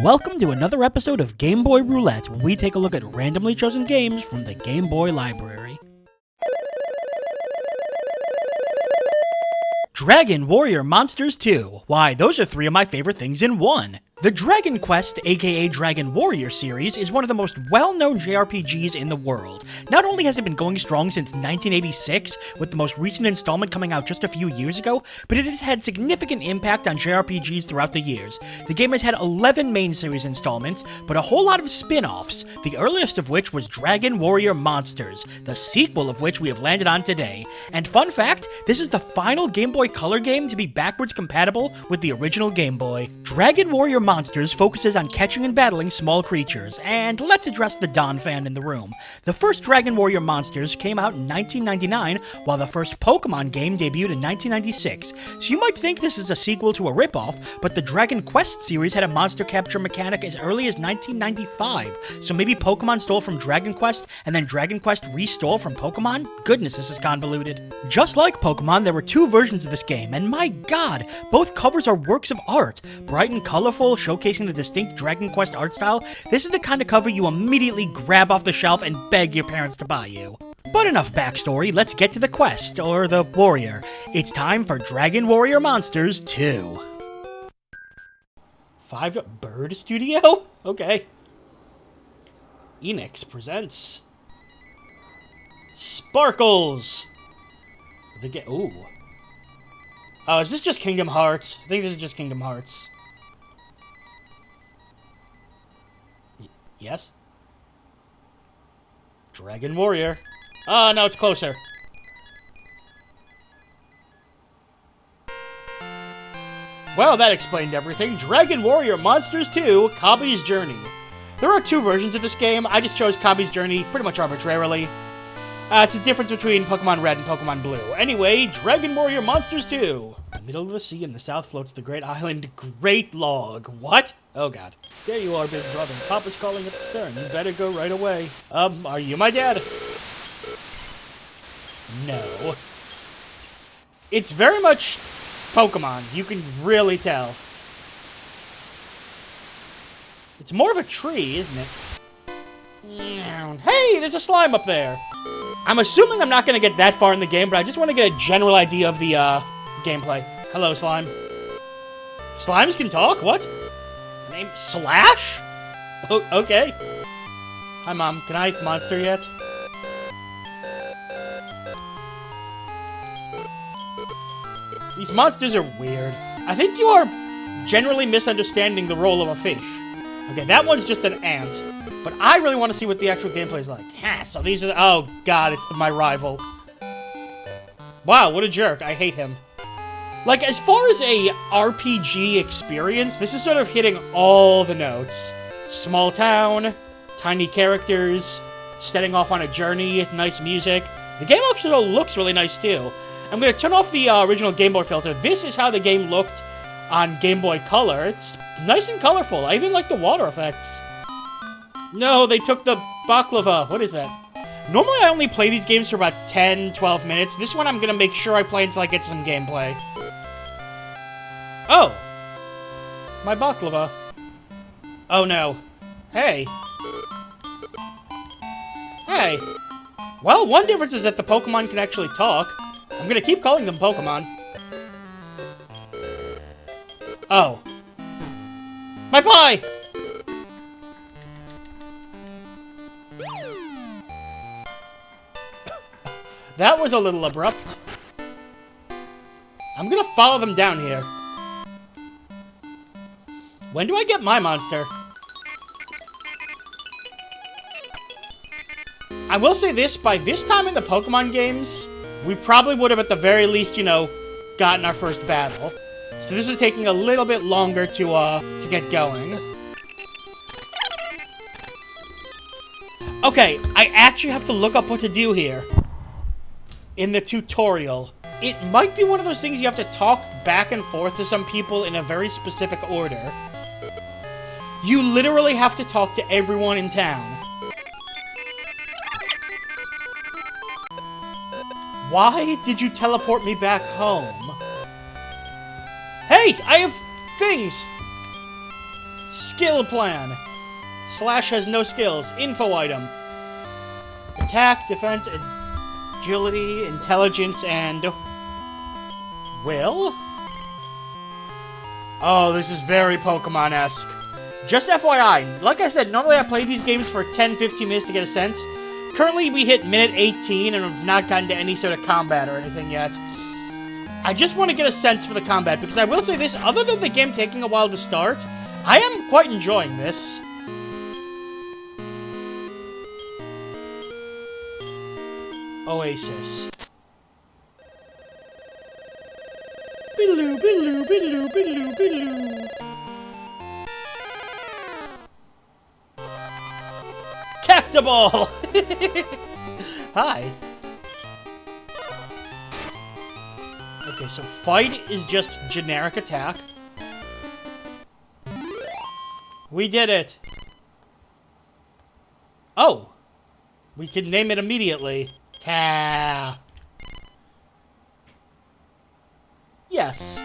Welcome to another episode of Game Boy Roulette, where we take a look at randomly chosen games from the Game Boy library. Dragon Warrior Monsters 2. Why, those are three of my favorite things in one. The Dragon Quest, aka Dragon Warrior series, is one of the most well-known JRPGs in the world. Not only has it been going strong since 1986, with the most recent installment coming out just a few years ago, but it has had significant impact on JRPGs throughout the years. The game has had 11 main series installments, but a whole lot of spin-offs, the earliest of which was Dragon Warrior Monsters, the sequel of which we have landed on today. And fun fact, this is the final Game Boy Color game to be backwards compatible with the original Game Boy. Dragon Warrior Monsters focuses on catching and battling small creatures, and let's address the Don fan in the room. The first Dragon Warrior Monsters came out in 1999, while the first Pokemon game debuted in 1996. So you might think this is a sequel to a ripoff, but the Dragon Quest series had a monster capture mechanic as early as 1995. So maybe Pokemon stole from Dragon Quest, and then Dragon Quest re-stole from Pokemon? Goodness, this is convoluted. Just like Pokemon, there were two versions of this game, and my god, both covers are works of art. Bright and colorful, showcasing the distinct Dragon Quest art style, this is the kind of cover you immediately grab off the shelf and beg your parents to buy you. But enough backstory, let's get to the quest, or the warrior. It's time for Dragon Warrior Monsters 2. Bird Studio? Okay. Enix presents Sparkles! Ooh. Oh, is this just Kingdom Hearts? I think this is just Kingdom Hearts. Yes? Dragon Warrior. Oh, no, it's closer. Well, that explained everything. Dragon Warrior Monsters 2, Kabi's Journey. There are two versions of this game. I just chose Kabi's Journey pretty much arbitrarily. It's the difference between Pokemon Red and Pokemon Blue. Anyway, Dragon Warrior Monsters 2. In the middle of the sea in the south floats the great island Great Log. What? Oh god. There you are, big brother. Papa's calling at the stern. You better go right away. Are you my dad? No. It's very much Pokemon. You can really tell. It's more of a tree, isn't it? Hey, there's a slime up there. I'm assuming I'm not going to get that far in the game, but I just want to get a general idea of the, gameplay. Hello, slime. Slimes can talk? What? Name Slash? Oh, okay. Hi, Mom. Can I monster yet? These monsters are weird. I think you are generally misunderstanding the role of a fish. Okay, that one's just an ant. But I really want to see what the actual gameplay is like. Ha, so these are oh god, it's my rival. Wow, what a jerk. I hate him. Like, as far as a RPG experience, this is sort of hitting all the notes. Small town, tiny characters, setting off on a journey, nice music. The game actually looks really nice, too. I'm going to turn off the original Game Boy filter. This is how the game looked on Game Boy Color. It's nice and colorful. I even like the water effects. No, they took the baklava. What is that? Normally, I only play these games for about 10, 12 minutes. This one, I'm going to make sure I play until I get some gameplay. Oh. My baklava. Oh, no. Hey. Hey. Well, one difference is that the Pokemon can actually talk. I'm going to keep calling them Pokemon. Oh. My pie! That was a little abrupt. I'm gonna follow them down here. When do I get my monster? I will say this, by this time in the Pokemon games, we probably would have at the very least, you know, gotten our first battle. So this is taking a little bit longer to get going. Okay, I actually have to look up what to do here. In the tutorial. It might be one of those things you have to talk back and forth to some people in a very specific order. You literally have to talk to everyone in town. Why did you teleport me back home? Hey, I have things! Skill plan. Slash has no skills. Info item. Attack, defense, agility, intelligence, and... will? Oh, this is very Pokemon-esque. Just FYI, like I said, normally I play these games for 10-15 minutes to get a sense. Currently, we hit minute 18 and have not gotten to any sort of combat or anything yet. I just want to get a sense for the combat, because I will say this, other than the game taking a while to start, I am quite enjoying this. Oasis. Biddaloo, biddaloo, biddaloo, biddaloo, biddaloo. Cactaball! Hi. Okay, so fight is just generic attack. We did it! Oh! We can name it immediately. Ta. Yes.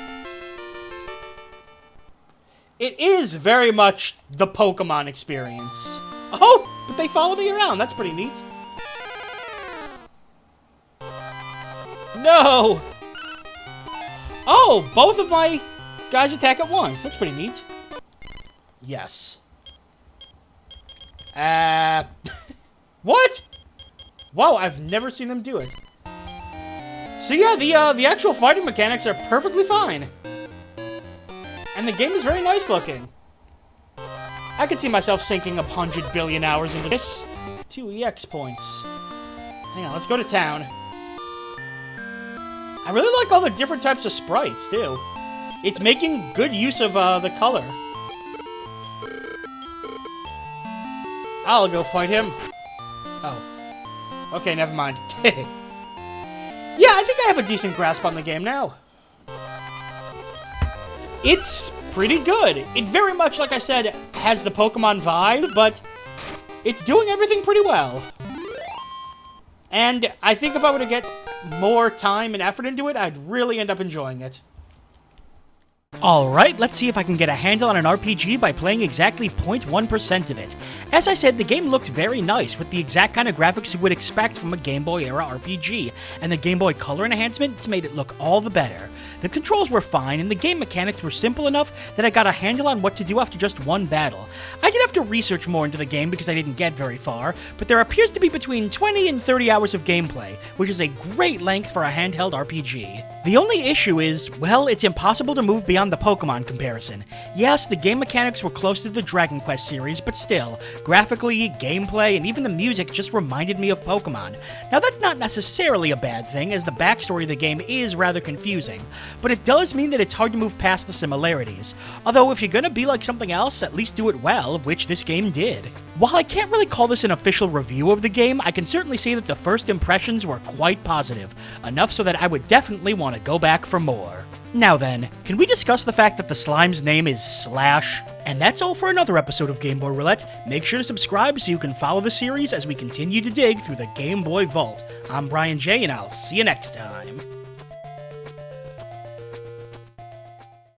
It is very much the Pokemon experience. Oh! But they follow me around. That's pretty neat. No! Oh! Both of my guys attack at once. That's pretty neat. Yes. What? Wow, I've never seen them do it. So yeah, the actual fighting mechanics are perfectly fine. And the game is very nice looking. I could see myself sinking 100 billion hours into this. 2 EX points. Hang on, let's go to town. I really like all the different types of sprites, too. It's making good use of the color. I'll go fight him. Oh. Okay, never mind. Yeah, I think I have a decent grasp on the game now. It's pretty good. It very much, like I said, has the Pokemon vibe, but it's doing everything pretty well. And I think if I were to get more time and effort into it, I'd really end up enjoying it. Alright, let's see if I can get a handle on an RPG by playing exactly 0.1% of it. As I said, the game looked very nice, with the exact kind of graphics you would expect from a Game Boy era RPG, and the Game Boy Color enhancements made it look all the better. The controls were fine, and the game mechanics were simple enough that I got a handle on what to do after just one battle. I did have to research more into the game because I didn't get very far, but there appears to be between 20 and 30 hours of gameplay, which is a great length for a handheld RPG. The only issue is, well, it's impossible to move beyond the Pokemon comparison. Yes, the game mechanics were close to the Dragon Quest series, but still, graphically, gameplay, and even the music just reminded me of Pokemon. Now that's not necessarily a bad thing, as the backstory of the game is rather confusing, but it does mean that it's hard to move past the similarities. Although if you're gonna be like something else, at least do it well, which this game did. While I can't really call this an official review of the game, I can certainly say that the first impressions were quite positive, enough so that I would definitely want to go back for more. Now then, can we discuss the fact that the slime's name is Slash? And that's all for another episode of Game Boy Roulette. Make sure to subscribe so you can follow the series as we continue to dig through the Game Boy Vault. I'm BrianJ, and I'll see you next time.